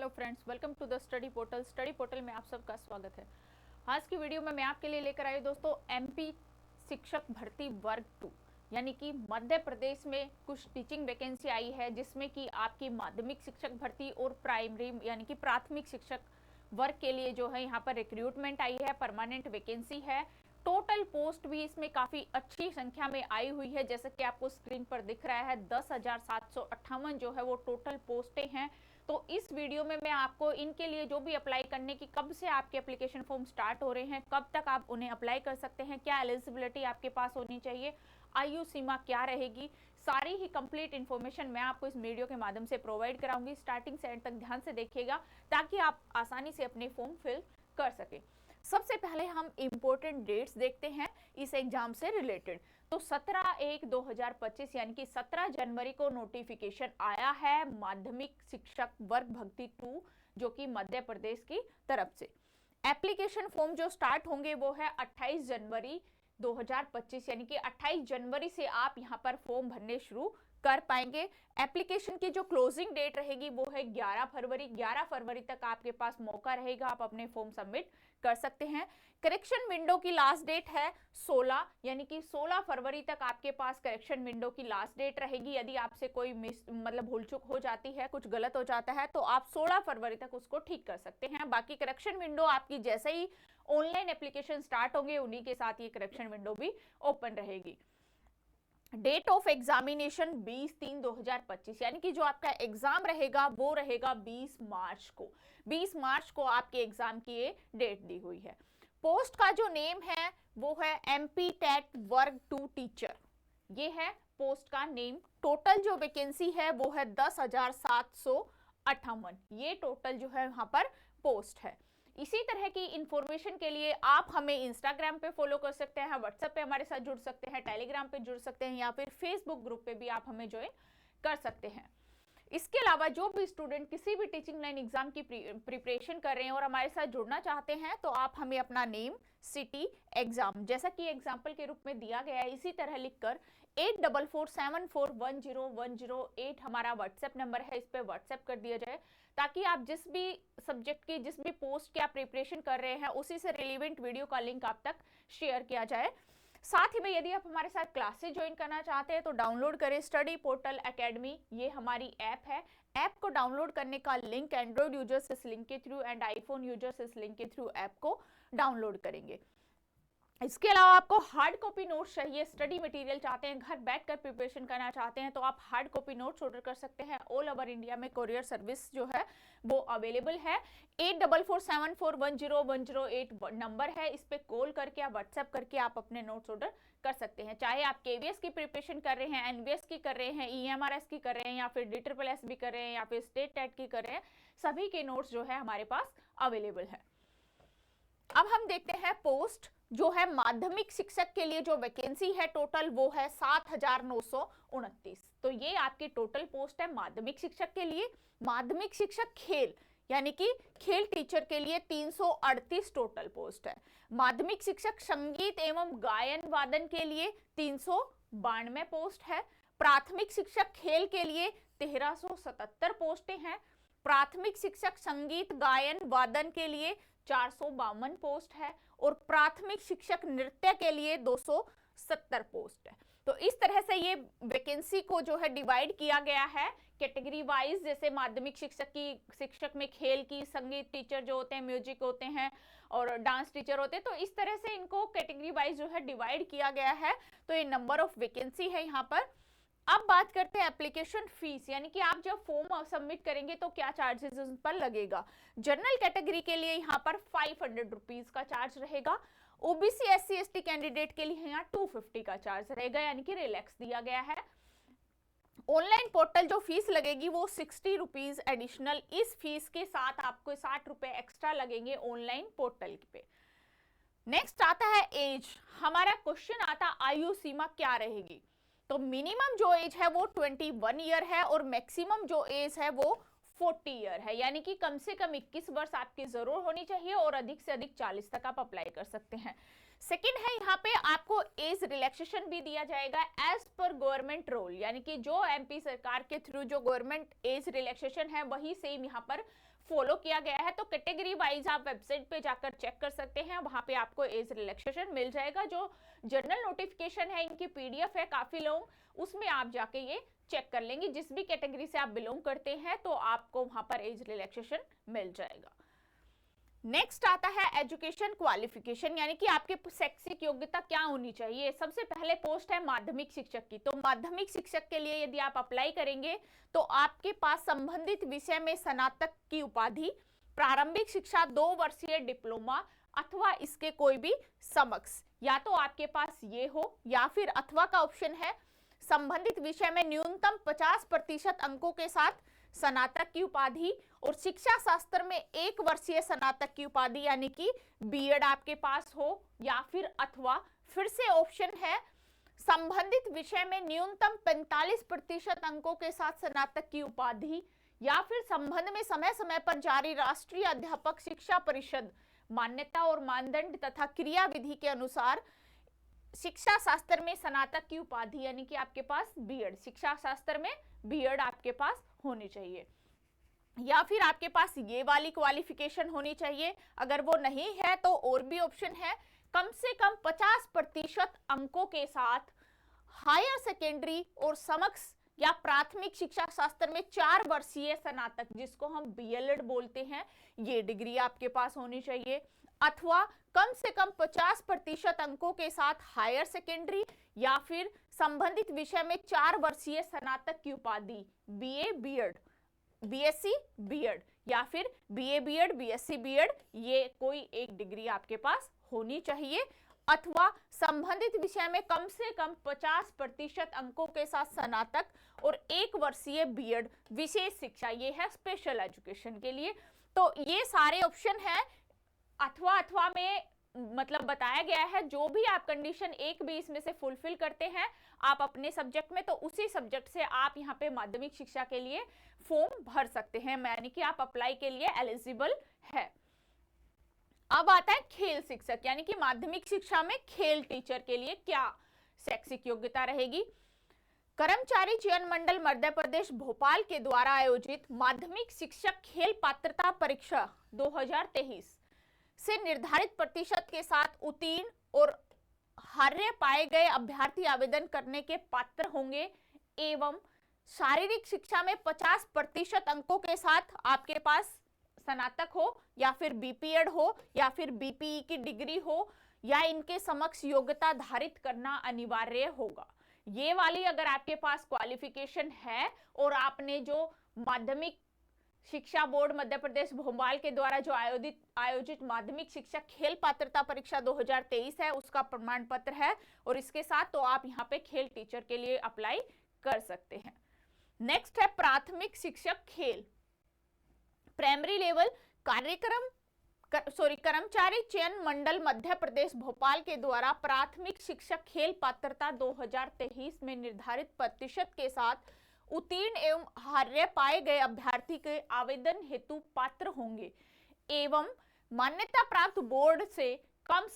Hello friends, welcome to the study portal. Study portal में आप सबका स्वागत है। आज की वीडियो में मैं आपके लिए लेकर आई दोस्तों एमपी शिक्षक भर्ती वर्ग 2 यानी कि मध्य प्रदेश में कुछ टीचिंग वैकेंसी आई है, जिसमें कि आपकी माध्यमिक शिक्षक भर्ती और प्राइमरी यानी कि प्राथमिक शिक्षक वर्ग के लिए जो है यहाँ पर रिक्रूटमेंट आई है, परमानेंट वैकेंसी है। टोटल पोस्ट भी इसमें काफी अच्छी संख्या में आई हुई है, जैसे कि आपको स्क्रीन पर दिख रहा है 10,758 जो है वो टोटल पोस्टें हैं। तो इस वीडियो में मैं आपको इनके लिए जो भी अप्लाई करने की, कब से आपके एप्लीकेशन फॉर्म स्टार्ट हो रहे हैं, कब तक आप उन्हें अप्लाई कर सकते हैं, क्या एलिजिबिलिटी आपके पास होनी चाहिए, आयु सीमा क्या रहेगी, सारी ही कंप्लीट इन्फॉर्मेशन मैं आपको इस वीडियो के माध्यम से प्रोवाइड कराऊंगी। स्टार्टिंग से एंड तक ध्यान से देखिएगा ताकि आप आसानी से अपने फॉर्म फिल कर सकें। सबसे पहले हम इम्पोर्टेंट डेट्स देखते हैं इस एग्जाम से रिलेटेड। तो 17/1/2025 यानी कि 17 जनवरी को नोटिफिकेशन आया है माध्यमिक शिक्षक वर्ग भर्ती 2 जो कि मध्य प्रदेश की तरफ से। एप्लीकेशन फॉर्म जो स्टार्ट होंगे वो है 28 जनवरी 2025 यानी कि 28 जनवरी से आप यहां पर फॉर्म भरने शुरू कर पाएंगे। एप्लीकेशन की जो क्लोजिंग डेट रहेगी वो है 11 फरवरी। 11 फरवरी तक आपके पास मौका रहेगा, आप अपने फॉर्म सबमिट कर सकते हैं। करेक्शन विंडो की लास्ट डेट है 16 यानी कि 16 फरवरी तक आपके पास करेक्शन विंडो की लास्ट डेट रहेगी। यदि आपसे कोई भूल चूक हो जाती है, कुछ गलत हो जाता है, तो आप 16 फरवरी तक उसको ठीक कर सकते हैं। बाकी करेक्शन विंडो आपकी जैसे ही ऑनलाइन एप्लीकेशन स्टार्ट होंगे उन्हीं के साथ ये करेक्शन विंडो भी ओपन रहेगी। डेट ऑफ एग्जामिनेशन 20/3/2025 यानी कि जो आपका एग्जाम रहेगा वो रहेगा 20 मार्च को। 20 मार्च को आपके एग्जाम की ये डेट दी हुई है। पोस्ट का जो नेम है वो है एमपी टेट वर्ग 2 टीचर, ये है पोस्ट का नेम। टोटल जो वैकेंसी है वो है 10,758, ये टोटल जो है यहाँ पर पोस्ट है। इसी तरह की इंफॉर्मेशन के लिए आप हमें इंस्टाग्राम पे फॉलो कर सकते हैं, व्हाट्सएप पे हमारे साथ जुड़ सकते हैं, टेलीग्राम पे जुड़ सकते हैं या फिर फेसबुक ग्रुप पे भी आप हमें ज्वाइन कर सकते हैं। इसके अलावा जो भी स्टूडेंट किसी भी टीचिंग लाइन एग्जाम की प्रिपरेशन कर रहे हैं और हमारे साथ जुड़ना चाहते हैं तो आप हमें अपना नेम, सिटी, एग्जाम जैसा कि एग्जाम्पल के रूप में दिया गया है इसी तरह लिखकर 8447410108 हमारा व्हाट्सएप नंबर है, इस पे व्हाट्सएप कर दिया जाए ताकि आप जिस भी सब्जेक्ट की, जिस भी पोस्ट की आप प्रिपरेशन कर रहे हैं उसी से रिलेवेंट वीडियो का लिंक आप तक शेयर किया जाए। साथ ही में यदि आप हमारे साथ क्लासेस ज्वाइन करना चाहते हैं तो डाउनलोड करें स्टडी पोर्टल एकेडमी, ये हमारी ऐप है। ऐप को डाउनलोड करने का लिंक एंड्रॉइड यूजर्स इस लिंक के थ्रू एंड आईफोन यूजर्स इस लिंक के थ्रू ऐप को डाउनलोड करेंगे। इसके अलावा आपको हार्ड कॉपी नोट्स चाहिए, स्टडी मटेरियल चाहते हैं, घर बैठकर प्रिपरेशन करना चाहते हैं तो आप हार्ड कॉपी नोट्स ऑर्डर कर सकते हैं। ऑल ओवर इंडिया में कोरियर सर्विस जो है वो अवेलेबल है। 8447410108 नंबर है, इस पे कॉल करके आप व्हाट्सएप करके आप अपने नोट्स ऑर्डर कर सकते हैं। चाहे आप केवीएस की प्रिपरेशन कर रहे हैं, एनवीएस की कर रहे हैं, ईएमआरएस की कर रहे हैं या फिर DSSS भी कर रहे हैं या फिर स्टेट टेट की कर रहे हैं, सभी के नोट्स जो है हमारे पास अवेलेबल है। अब हम देखते हैं पोस्ट जो है माध्यमिक शिक्षक के लिए जो वैकेंसी है टोटल वो है 7,929। तो ये आपकी टोटल पोस्ट है माध्यमिक शिक्षक के लिए। माध्यमिक शिक्षक खेल यानी कि खेल टीचर के लिए 338 टोटल पोस्ट है। माध्यमिक शिक्षक संगीत एवं गायन वादन के लिए 392 पोस्ट है। प्राथमिक शिक्षक खेल के लिए 1377 पोस्टें हैं। प्राथमिक शिक्षक संगीत गायन वादन के लिए 452 पोस्ट है और प्राथमिक शिक्षक नृत्य के लिए 270 पोस्ट है। तो इस तरह से ये वैकेंसी को जो है डिवाइड किया गया है कैटेगरी वाइज। जैसे माध्यमिक शिक्षक में खेल की, संगीत टीचर जो होते हैं, म्यूजिक होते हैं और डांस टीचर होते हैं, तो इस तरह से इनको कैटेगरी वाइज जो है डिवाइड किया गया है। तो ये नंबर ऑफ वैकेंसी है यहाँ पर। अब बात करते हैं एप्लीकेशन फीस, यानी कि आप जब फॉर्म सबमिट करेंगे तो क्या चार्जेस उन पर लगेगा। जनरल कैटेगरी के लिए यहाँ पर 500 रुपीज का चार्ज रहेगा। ओबीसी SC ST कैंडिडेट के लिए यहाँ 250 का चार्ज रहेगा, यानी कि रिलैक्स दिया गया है। ऑनलाइन पोर्टल जो फीस लगेगी वो 60 रुपीज एडिशनल, इस फीस के साथ आपको 60 रुपए एक्स्ट्रा लगेंगे ऑनलाइन पोर्टल पे। नेक्स्ट आता है एज। हमारा क्वेश्चन आता आयु सीमा क्या रहेगी। तो मिनिमम जो एज है वो 21 ईयर है और मैक्सिमम जो एज है वो 40 ईयर है, यानी कि कम से कम 21 वर्ष आपकी जरूर होनी चाहिए और अधिक से अधिक 40 तक आप अप्लाई कर सकते हैं। सेकेंड है यहाँ पे आपको एज रिलैक्सेशन भी दिया जाएगा एज पर गवर्नमेंट रूल, यानी कि जो एमपी सरकार के थ्रू जो गवर्नमेंट एज रिलैक्सेशन है वही सेम यहाँ पर फॉलो किया गया है। तो कैटेगरी वाइज आप वेबसाइट पे जाकर चेक कर सकते हैं, वहां पे आपको एज रिलैक्सेशन मिल जाएगा। जो जनरल नोटिफिकेशन है इनकी पीडीएफ है काफी लॉन्ग, उसमें आप जाके ये चेक कर लेंगे। जिस भी कैटेगरी से आप बिलोंग करते हैं तो आपको वहां पर एज रिलैक्सेशन मिल जाएगा। नेक्स्ट आता है एजुकेशन क्वालिफिकेशन, यानी कि आपके शैक्षिक योग्यता क्या होनी चाहिए। सबसे पहले पोस्ट है माध्यमिक शिक्षक की। तो माध्यमिक शिक्षक के लिए यदि आप अप्लाई करेंगे तो आपके पास संबंधित विषय में स्नातक की उपाधि, प्रारंभिक शिक्षा 2 वर्षीय डिप्लोमा अथवा इसके कोई भी समकक्ष, या तो आपके पास ये हो या फिर अथवा का ऑप्शन है संबंधित विषय में न्यूनतम 50% अंकों के साथ स्नातक की उपाधि और शिक्षा शास्त्र में 1 वर्षीय स्नातक की उपाधि यानी कि बीएड आपके पास हो, या फिर अथवा फिर से ऑप्शन है संबंधित विषय में न्यूनतम 45% अंकों के साथ स्नातक की उपाधि, या फिर संबंध में समय समय पर जारी राष्ट्रीय अध्यापक शिक्षा परिषद मान्यता और मानदंड तथा क्रियाविधि के अनुसार शिक्षा शास्त्र में स्नातक की उपाधि, यानी कि आपके पास बीएड, शिक्षा शास्त्र में बीएड आपके पास होनी चाहिए, या फिर आपके पास ये वाली क्वालिफिकेशन होनी चाहिए। अगर वो नहीं है तो और भी ऑप्शन है कम से कम 50% अंकों के साथ हायर सेकेंडरी और समकक्ष या प्राथमिक शिक्षा शास्त्र में 4 वर्षीय स्नातक, जिसको हम बीएलएड बोलते हैं, ये डिग्री आपके पास होनी चाहिए। अथवा कम से कम 50% अंकों के साथ हायर सेकेंडरी या फिर संबंधित विषय में 4 वर्षीय स्नातक की उपाधि, बीए बीएड, बीएससी बीएड या फिर बीए बीएड बीएससी बीएड, ये कोई एक डिग्री आपके पास होनी चाहिए। अथवा संबंधित विषय में कम से कम 50% अंकों के साथ स्नातक और 1 वर्षीय बीएड विशेष शिक्षा, ये है स्पेशल एजुकेशन के लिए। तो ये सारे ऑप्शन है अथवा में मतलब बताया गया है, जो भी आप कंडीशन 1 भी इसमें से फुलफिल करते हैं आप अपने सब्जेक्ट में, तो उसी सब्जेक्ट से आप यहाँ पे माध्यमिक शिक्षा के लिए फॉर्म भर सकते हैं, यानी कि आप अप्लाई के लिए एलिजिबल है। अब आता है खेल शिक्षक, यानी कि माध्यमिक शिक्षा में खेल टीचर के लिए क्या शैक्षिक योग्यता रहेगी। कर्मचारी चयन मंडल मध्य प्रदेश भोपाल के द्वारा आयोजित माध्यमिक शिक्षक खेल पात्रता परीक्षा 2023 से निर्धारित प्रतिशत के साथ उत्तीर्ण और हार्य पाए गए अभ्यर्थी आवेदन करने के पात्र होंगे एवं शारीरिक शिक्षा में 50% अंकों के साथ आपके पास स्नातक हो या फिर बीपीएड हो या फिर बीपीई की डिग्री हो या इनके समक्ष योग्यता धारित करना अनिवार्य होगा। ये वाली अगर आपके पास क्वालिफिकेशन है और आपने जो माध्यमिक शिक्षा बोर्ड मध्य प्रदेश भोपाल के द्वारा जो आयोजित माध्यमिक शिक्षक खेल पात्रता परीक्षा 2023 है उसका प्रमाण पत्र है और इसके साथ तो आप यहाँ पे खेल टीचर के लिए अप्लाई कर सकते हैं। नेक्स्ट है प्राथमिक शिक्षक खेल प्राइमरी लेवल कर्मचारी चयन मंडल मध्य प्रदेश भोपाल के द्वारा प्राथमिक शिक्षक खेल पात्रता 2023 में निर्धारित प्रतिशत के साथ उत्तीर्ण एवं हार्य पाए गए अभ्यर्थी के आवेदन हेतु पात्र होंगे एवं मान्यता प्राप्त बोर्ड से कम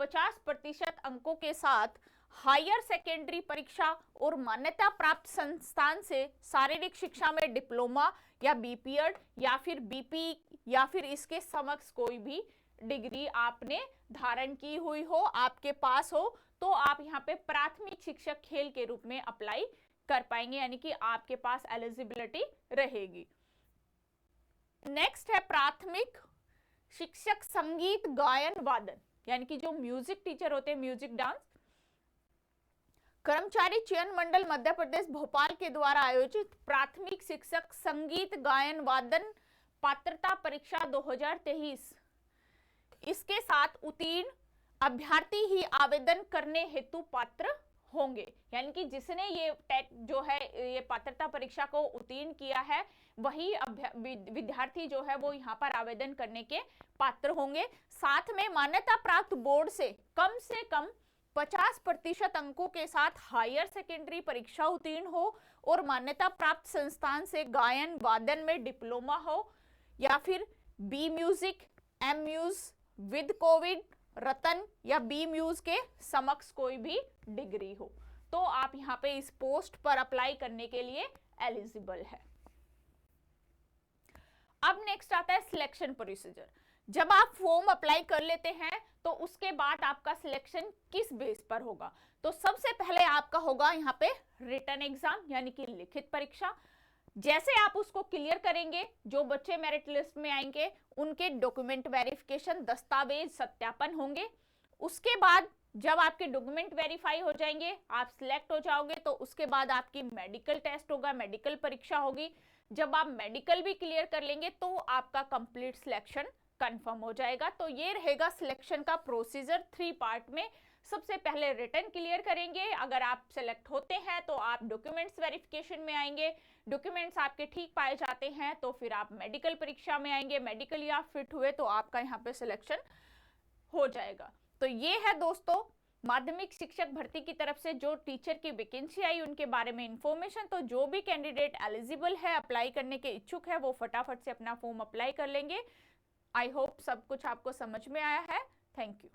50% अंकों के साथ हायर सेकेंडरी परीक्षा और मान्यता प्राप्त संस्थान से शारीरिक शिक्षा में डिप्लोमा या बीपीएड या फिर बीपी या फिर इसके समक्ष कोई भी डिग्री आपने धारण की हुई हो, आपके पास हो, तो आप यहाँ पे प्राथमिक शिक्षक खेल के रूप में अप्लाई कर पाएंगे, यानी कि आपके पास एलिजिबिलिटी रहेगी। नेक्स्ट है प्राथमिक शिक्षक संगीत गायन वादन, यानी कि जो म्यूजिक टीचर होते हैं, म्यूजिक डांस। कर्मचारी चयन मंडल मध्य प्रदेश भोपाल के द्वारा आयोजित प्राथमिक शिक्षक संगीत गायन वादन पात्रता परीक्षा 2023 इसके साथ उत्तीर्ण अभ्यर्थी ही आवेदन करने हेतु पात्र होंगे, यानी कि जिसने ये जो है ये पात्रता परीक्षा को उत्तीर्ण किया है वही विद्यार्थी जो है वो यहाँ पर आवेदन करने के पात्र होंगे। साथ में मान्यता प्राप्त बोर्ड से कम 50% अंकों के साथ हायर सेकेंडरी परीक्षा उत्तीर्ण हो और मान्यता प्राप्त संस्थान से गायन वादन में डिप्लोमा हो या फिर B music M mus with कोविड रतन या बी म्यूज के समक्ष कोई भी डिग्री हो, तो आप यहाँ पे इस पोस्ट पर अप्लाई करने के लिए एलिजिबल है। अब नेक्स्ट आता है सिलेक्शन प्रोसीजर। जब आप फॉर्म अप्लाई कर लेते हैं तो उसके बाद आपका सिलेक्शन किस बेस पर होगा? तो सबसे पहले आपका होगा यहाँ पे रिटन एग्जाम यानी कि लिखित परीक्षा। जैसे आप उसको क्लियर करेंगे, जो बच्चे मेरिट लिस्ट में आएंगे उनके डॉक्यूमेंट वेरिफिकेशन, दस्तावेज सत्यापन होंगे। उसके बाद जब आपके डॉक्यूमेंट वेरीफाई हो जाएंगे, आप सिलेक्ट हो जाओगे, तो उसके बाद आपकी मेडिकल टेस्ट होगा, मेडिकल परीक्षा होगी। जब आप मेडिकल भी क्लियर कर लेंगे तो आपका कंप्लीट सिलेक्शन कंफर्म हो जाएगा। तो ये रहेगा सिलेक्शन का प्रोसीजर 3 पार्ट में। सबसे पहले रिटन क्लियर करेंगे, अगर आप सिलेक्ट होते हैं तो आप डॉक्यूमेंट्स वेरिफिकेशन में आएंगे, डॉक्यूमेंट्स आपके ठीक पाए जाते हैं तो फिर आप मेडिकल परीक्षा में आएंगे, मेडिकली आप फिट हुए तो आपका यहाँ पे सिलेक्शन हो जाएगा। तो ये है दोस्तों माध्यमिक शिक्षक भर्ती की तरफ से जो टीचर की वैकेंसी आई उनके बारे में इंफॉर्मेशन। तो जो भी कैंडिडेट एलिजिबल है, अप्लाई करने के इच्छुक है, वो फटाफट से अपना फॉर्म अप्लाई कर लेंगे। आई होप सब कुछ आपको समझ में आया है। Thank you.